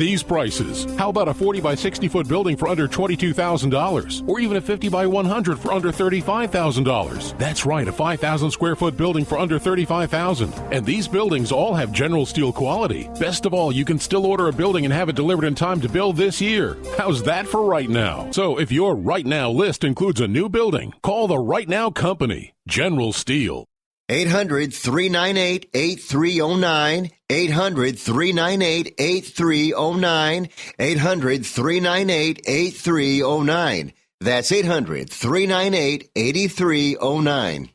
these prices. How about a 40 by 60 foot building for under $22,000? Or even a 50 by 100 for under $35,000? That's right, a 5,000 square foot building for under $35,000. And these buildings all have General Steel quality. Best of all, you can still order a building and have it delivered in time to build this year. How's that for right now? So if your right now list includes a new building, call the Right Now Company, General Steel. 800-398-8309. 800-398-8309. 800-398-8309. That's 800-398-8309.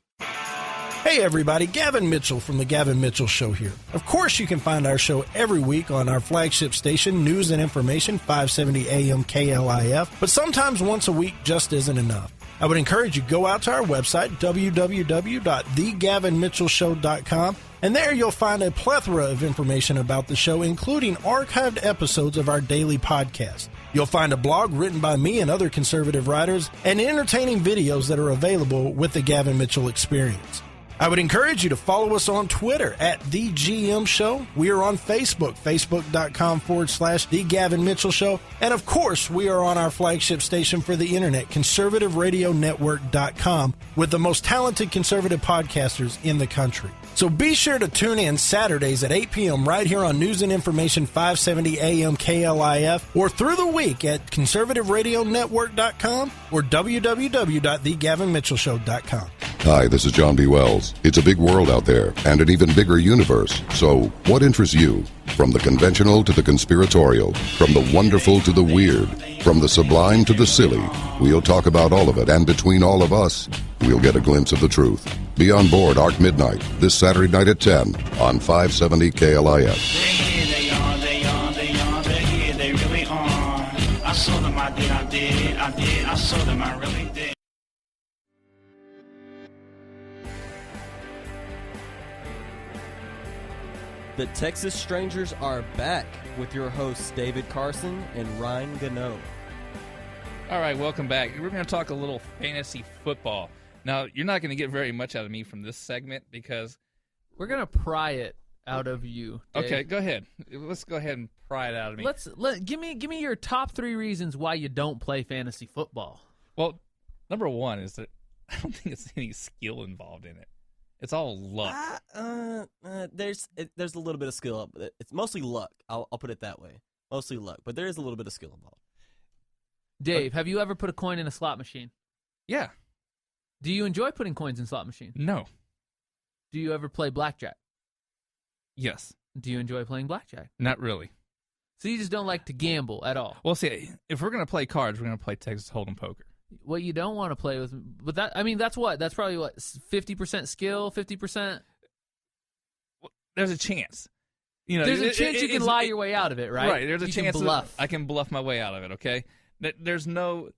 Hey everybody, Gavin Mitchell from The Gavin Mitchell Show here. Of course you can find our show every week on our flagship station, News and Information, 570 AM KLIF, but sometimes once a week just isn't enough. I would encourage you to go out to our website, www.thegavinmitchellshow.com, and there you'll find a plethora of information about the show, including archived episodes of our daily podcast. You'll find a blog written by me and other conservative writers, and entertaining videos that are available with the Gavin Mitchell Experience. I would encourage you to follow us on Twitter at The GM Show. We are on Facebook, facebook.com/The Gavin Mitchell Show. And of course, we are on our flagship station for the internet, conservativeradionetwork.com, with the most talented conservative podcasters in the country. So be sure to tune in Saturdays at 8 p.m. right here on News and Information 570 AM KLIF, or through the week at conservativeradionetwork.com or www.thegavinmitchellshow.com. Hi, this is John B. Wells. It's a big world out there, and an even bigger universe. So, what interests you? From the conventional to the conspiratorial, from the wonderful to the weird, from the sublime to the silly, we'll talk about all of it, and between all of us, we'll get a glimpse of the truth. Be on board ARC Midnight, this Saturday night at 10 on 570 KLIF. They really on. I saw them, I did. I saw them, I really did. The Texas Strangers are back with your hosts David Carson and Ryan Gano. All right, welcome back. We're going to talk a little fantasy football. Now, you're not going to get very much out of me from this segment because we're going to pry it out of you, Dave. Okay, go ahead. Let's go ahead and pry it out of me. Give me your top 3 reasons why you don't play fantasy football. Well, number one is that I don't think it's any skill involved in it. It's all luck. There's a little bit of skill. It's mostly luck. I'll put it that way. Mostly luck, but there is a little bit of skill involved. Dave, have you ever put a coin in a slot machine? Yeah. Do you enjoy putting coins in slot machines? No. Do you ever play blackjack? Yes. Do you enjoy playing blackjack? Not really. So you just don't like to gamble at all? Well, see, if we're going to play cards, we're going to play Texas Hold'em poker. What you don't want to play with, but that, I mean, that's what? That's probably what, 50% skill, 50%? Well, there's a chance. There's a chance you can lie your way out of it, right? Right. There's a chance bluff. I can bluff my way out of it. Okay. There's no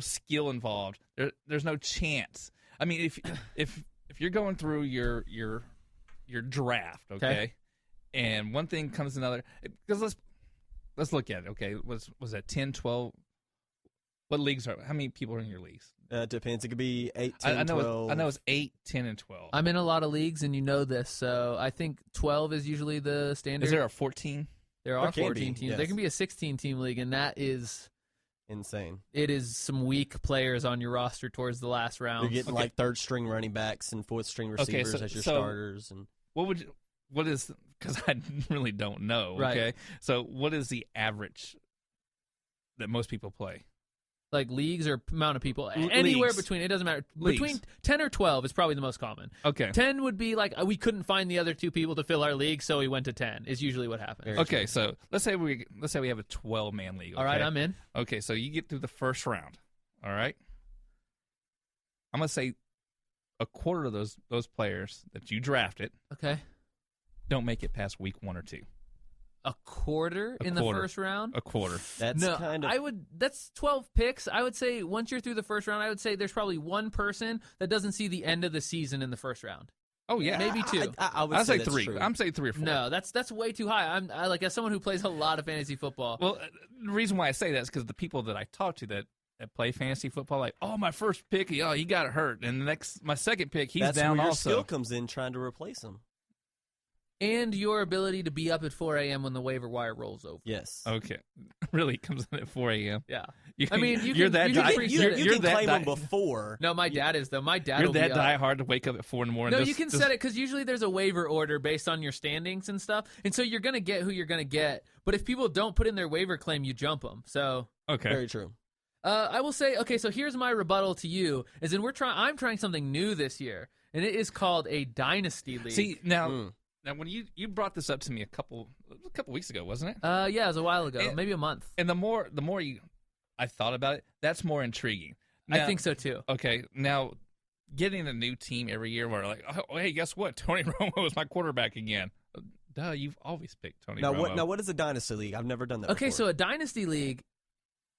skill involved. There's no chance. I mean, if you're going through your draft, okay, and one thing comes to another, because let's look at it. Okay, was that 10, 12? What leagues how many people are in your leagues? Depends. It could be 8, 10, 12. I know it's 8, 10, and 12. I'm in a lot of leagues, and you know this, so I think 12 is usually the standard. Is there a 14? There are 14 teams. Yes. There can be a 16-team league, and that is insane. It is some weak players on your roster towards the last round. You're getting like third-string running backs and fourth-string receivers as your starters. And what is, because I really don't know, okay? Right. So what is the average that most people play? Like leagues or amount of people? Anywhere leagues. Between, it doesn't matter. Leagues. Between 10 or 12 is probably the most common. Okay. 10 would be like, we couldn't find the other 2 people to fill our league, so we went to 10, is usually what happens. Okay, so let's say we have a 12-man league. Okay? All right, I'm in. Okay, so you get through the first round. All right? I'm going to say a quarter of those players that you drafted don't make it past week 1 or 2. A quarter in the first round? A quarter. That's 12 picks. I would say once you're through the first round, I would say there's probably one person that doesn't see the end of the season in the first round. Oh yeah, maybe 2. I would say 3. True. I'm saying 3 or 4. No, that's way too high. I like, as someone who plays a lot of fantasy football. Well, the reason why I say that is because the people that I talk to that play fantasy football, like, oh, my first pick, he got hurt, and my second pick, he's that's down where your also. skill comes in trying to replace him. and your ability to be up at 4 a.m. when the waiver wire rolls over. Yes. Okay. Really comes in at 4 a.m. Yeah. I mean, you you're can- that you can die- preset you're, it. You you're can that claim die- them before. No, my dad is, though. My dad You're will that be up. die hard to wake up at 4 in the morning. No, you can set it because usually there's a waiver order based on your standings and stuff. And so you're going to get who you're going to get. But if people don't put in their waiver claim, you jump them. So Okay. Very true. I will say, okay, so here's my rebuttal to you, is in I'm trying something new this year, and it is called a Dynasty League. See, now when you brought this up to me a couple weeks ago, wasn't it? Yeah, it was a while ago, And- maybe a month. And the more I thought about it, that's more intriguing. I Now- think so, too. Okay, now getting a new team every year where like, oh, hey, guess what? Tony Romo is my quarterback again. Duh, you've always picked Tony Romo. Now what is a dynasty league? I've never done that. Okay, before. so a Dynasty League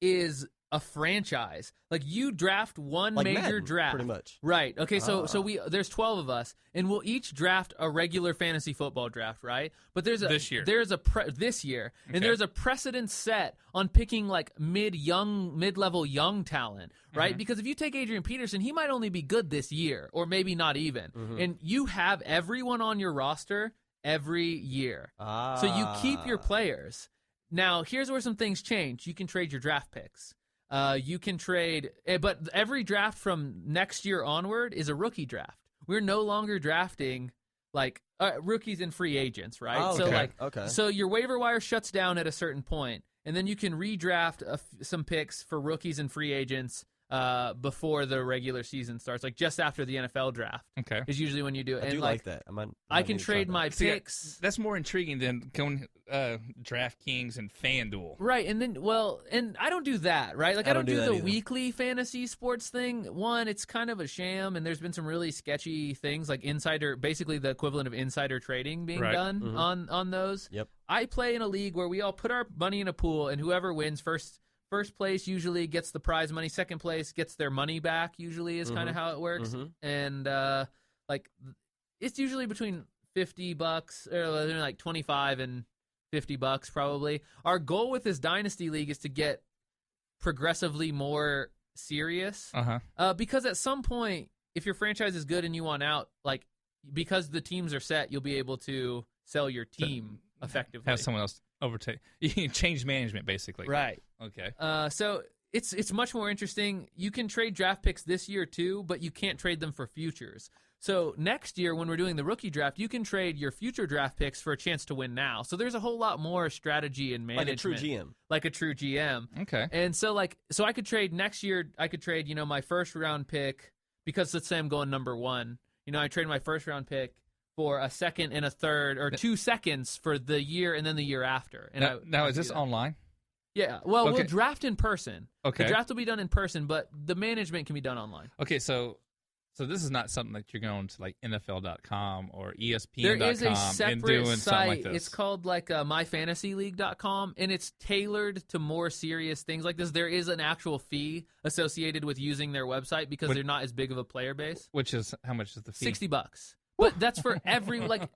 is a franchise. Like, you draft one Like major Madden, draft. pretty much. Right. Okay, so there's 12 of us, and we'll each draft a regular fantasy football draft, right? But there's a This year. this year, and Okay. there's a precedent set on picking like mid-level young talent, right? Mm-hmm. Because if you take Adrian Peterson, he might only be good this year, or maybe not even. Mm-hmm. And you have everyone on your roster every year. So you keep your players. Now, here's where some things change. You can trade your draft picks. You can trade, but every draft from next year onward is a rookie draft. We're no longer drafting like rookies and free agents, right? Oh, So okay. Okay. so your waiver wire shuts down at a certain point, and then you can redraft some picks for rookies and free agents before the regular season starts, like just after the NFL draft. Okay. Is usually when you do it. I and do like that. I can trade my See, picks. that's more intriguing than going DraftKings and FanDuel. Right, and then, and I don't do that, right? Like, I don't do that the either. weekly fantasy sports thing. One, it's kind of a sham, and there's been some really sketchy things, like basically the equivalent of insider trading being Right. done Mm-hmm. on those. Yep. I play in a league where we all put our money in a pool, and whoever wins first place usually gets the prize money. Second place gets their money back, usually is kind of how it works. Mhm. And, like, it's usually between $50 or like 25 and $50 probably. Our goal with this Dynasty League is to get progressively more serious. Because at some point, if your franchise is good and you want out, like, because the teams are set, you'll be able to sell your team effectively. Have someone else overtake. You can change management, basically. Right. Okay. So it's much more interesting. You can trade draft picks this year too, but you can't trade them for futures. So next year, when we're doing the rookie draft, you can trade your future draft picks for a chance to win now. So there's a whole lot more strategy and management. Like a true GM. Okay. And so I could trade next year. I could trade, my first round pick, because let's say I'm going number 1. I trade my first round pick for a second and a third, or 2 seconds for the year and then the year after. And now is this online? Yeah. Well, Okay. we'll draft in person. Okay. The draft will be done in person, but the management can be done online. Okay, so this is not something that you're going to like NFL.com or ESPN.com There is a and separate doing something site. like this. It's called like myfantasyleague.com, and it's tailored to more serious things like this. There is an actual fee associated with using their website because they're not as big of a player base. Which is, how much is the fee? $60. But that's for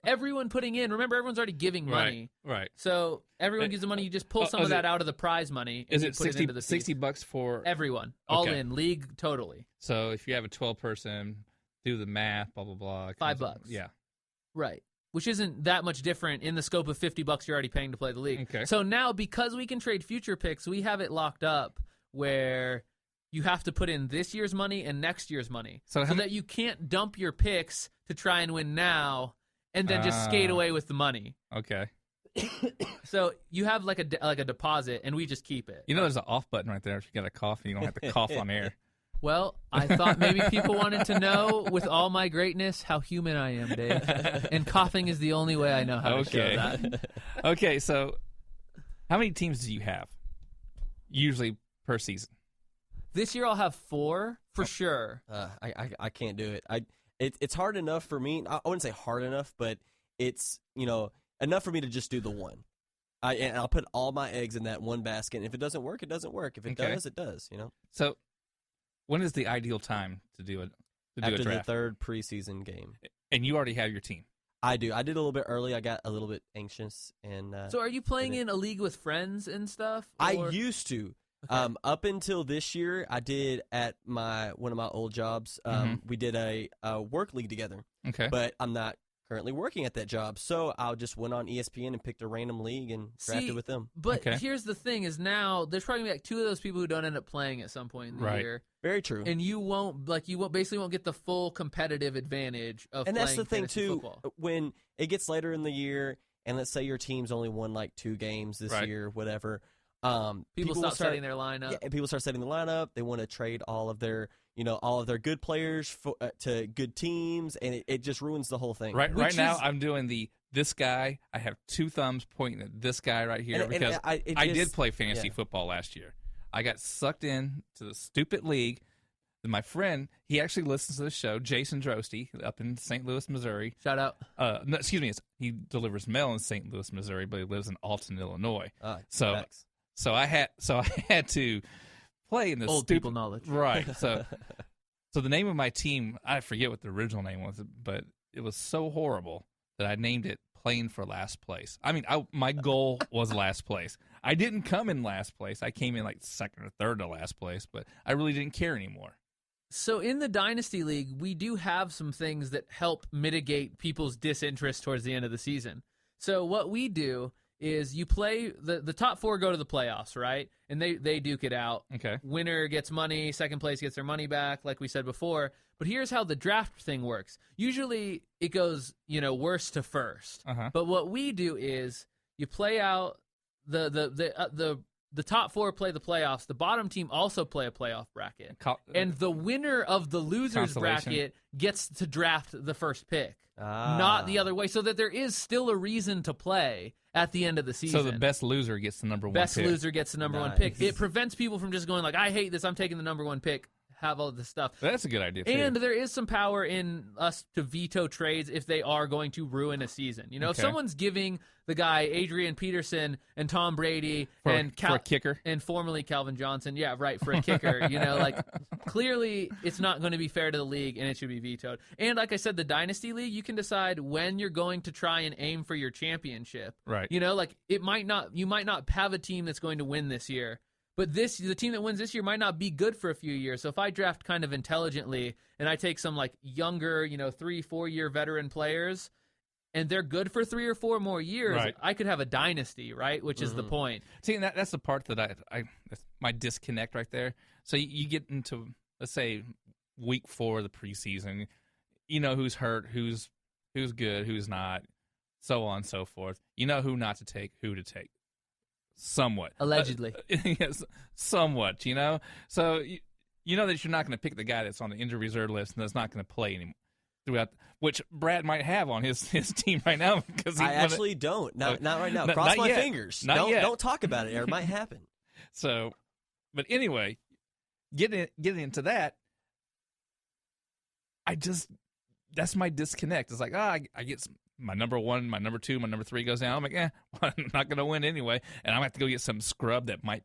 everyone putting in. Remember, everyone's already giving money. Right. So everyone gives the money. You just pull some of that out of the prize money. And Is you it put it into the fee. $60 for everyone? All Okay. in, league totally. So if you have a 12-person, do the math, blah blah blah. $5. Yeah. Right. Which isn't that much different in the scope of $50 you're already paying to play the league. Okay. So now, because we can trade future picks, we have it locked up where you have to put in this year's money and next year's money, so that you can't dump your picks to try and win now and then just skate away with the money. Okay. So you have like a deposit, and we just keep it. There's an off button right there. If you got a cough, you don't have to cough on air. Well, I thought maybe people wanted to know, with all my greatness, how human I am, Dave. And coughing is the only way I know how to show that. Okay, so how many teams do you have usually per season? This year I'll have 4 for sure. I can't do it. It's hard enough for me. I wouldn't say hard enough, but it's enough for me to just do the one. And I'll put all my eggs in that one basket. And if it doesn't work, it doesn't work. If it does, it does. So, when is the ideal time to do it? After the third preseason game. And you already have your team. I do. I did a little bit early. I got a little bit anxious. And so, are you playing in a league with friends and stuff? I used to. Okay. Up until this year, I did at one of my old jobs. We did a work league together. Okay. But I'm not currently working at that job. So I just went on ESPN and picked a random league and drafted with them. But here's the thing: is now there's probably gonna be like 2 of those people who don't end up playing at some point in the year. Very true. And you won't get the full competitive advantage of and playing that's the thing fantasy too. football. When it gets later in the year, and let's say your team's only won like 2 games this year, whatever. People start setting their lineup. Yeah, and people start setting the lineup. They want to trade all of their good players to good teams, and it just ruins the whole thing. Right now, I'm doing this guy. I have 2 thumbs pointing at this guy right here because I did play fantasy football last year. I got sucked in to the stupid league. My friend, he actually listens to the show, Jason Drosty, up in St. Louis, Missouri. Shout out. No, excuse me, he delivers mail in St. Louis, Missouri, but he lives in Alton, Illinois. So I had to play in this old people knowledge, right? So the name of my team, I forget what the original name was, but it was so horrible that I named it "Playing for Last Place." I mean, my goal was last place. I didn't come in last place. I came in like second or third to last place, but I really didn't care anymore. So in the Dynasty League, we do have some things that help mitigate people's disinterest towards the end of the season. So what we do is you play the top 4 go to the playoffs, right? And they duke it out. Okay. Winner gets money, second place gets their money back, like we said before. But here's how the draft thing works. Usually it goes, worst to first. Uh-huh. But what we do is you play out the top 4 play the playoffs. The bottom team also play a playoff bracket. And the winner of the losers bracket gets to draft the first pick. Not the other way, so that there is still a reason to play at the end of the season. So the best loser gets the number 1 pick. Best loser gets the number 1 pick. It prevents people from just going like, I hate this, I'm taking the number 1 pick, have all this stuff. That's a good idea, too. And there is some power in us to veto trades if they are going to ruin a season. If someone's giving the guy Adrian Peterson and Tom Brady for a kicker and formerly Calvin Johnson, for a kicker, clearly it's not going to be fair to the league and it should be vetoed. And like I said, the Dynasty League, you can decide when you're going to try and aim for your championship. Right. You might not have a team that's going to win this year. But the team that wins this year might not be good for a few years. So if I draft kind of intelligently and I take some like younger, 3-4 year veteran players, and they're good for 3 or 4 more years, right, I could have a dynasty, right? Which is the point. See, and that's the part that that's my disconnect right there. So you get into, let's say, week 4 of the preseason, who's hurt, who's good, who's not, so on and so forth. You know who not to take, who to take. Somewhat. Allegedly. Yes, somewhat, So you know that you're not going to pick the guy that's on the injury reserve list and that's not going to play anymore throughout, which Brad might have on his team right now. Because I actually don't. Not right now. Cross my fingers. Don't talk about it. It might happen. So, but anyway, getting into that, that's my disconnect. It's like, I get my number 1, my number 2, my number 3 goes down. I'm like, I'm not going to win anyway, and I'm going to have to go get some scrub that might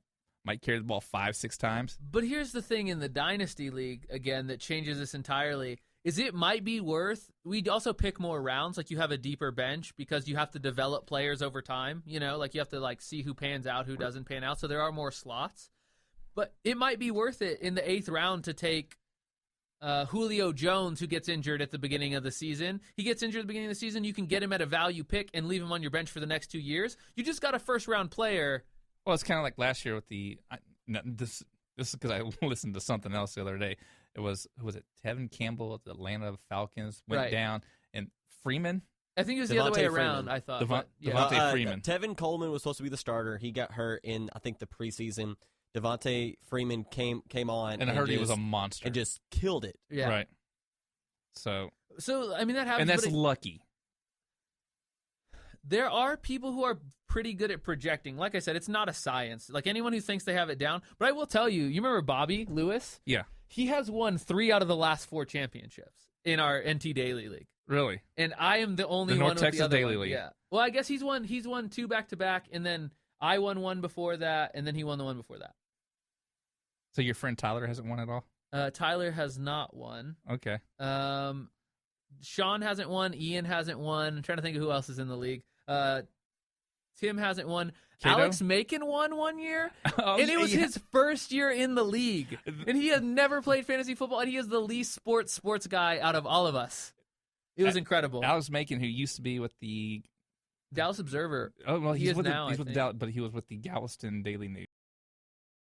carry the ball 5-6 times. But here's the thing in the Dynasty League, again, that changes this entirely, is it might be worth, we'd also pick more rounds, like you have a deeper bench because you have to develop players over time, like you have to see who pans out, who doesn't pan out, so there are more slots. But it might be worth it in the 8th round to take Julio Jones, who gets injured at the beginning of the season. He gets injured at the beginning of the season. You can get him at a value pick and leave him on your bench for the next 2 years. You just got a first-round player. Well, it's kind of like last year with this is because I listened to something else the other day. It was Tevin Campbell at the Atlanta Falcons went down, and Freeman. I think it was the other way around, I thought. Devontae Freeman. Tevin Coleman was supposed to be the starter. He got hurt in, I think, the preseason. Devontae Freeman came on, and I heard he was a monster and just killed it. Yeah, right. So I mean that happens, and that's lucky. There are people who are pretty good at projecting. Like I said, it's not a science. Like anyone who thinks they have it down. But I will tell you, you remember Bobby Lewis? Yeah, he has won 3 out of the last 4 championships in our NT Daily League. Really? And I am the only the one North Texas with the other Daily one. League. Yeah. Well, I guess he's won 2 back-to-back, and then I won 1 before that, and then he won the one before that. So your friend Tyler hasn't won at all? Tyler has not won. Okay. Sean hasn't won. Ian hasn't won. I'm trying to think of who else is in the league. Tim hasn't won. Cato? Alex Macon won 1 year, and it was his first year in the league. And he has never played fantasy football, and he is the least sports guy out of all of us. It was incredible. Alex Macon, who used to be with the Dallas Observer. oh well, He he's is with now, he's I with think. Dallas, but he was with the Galveston Daily News.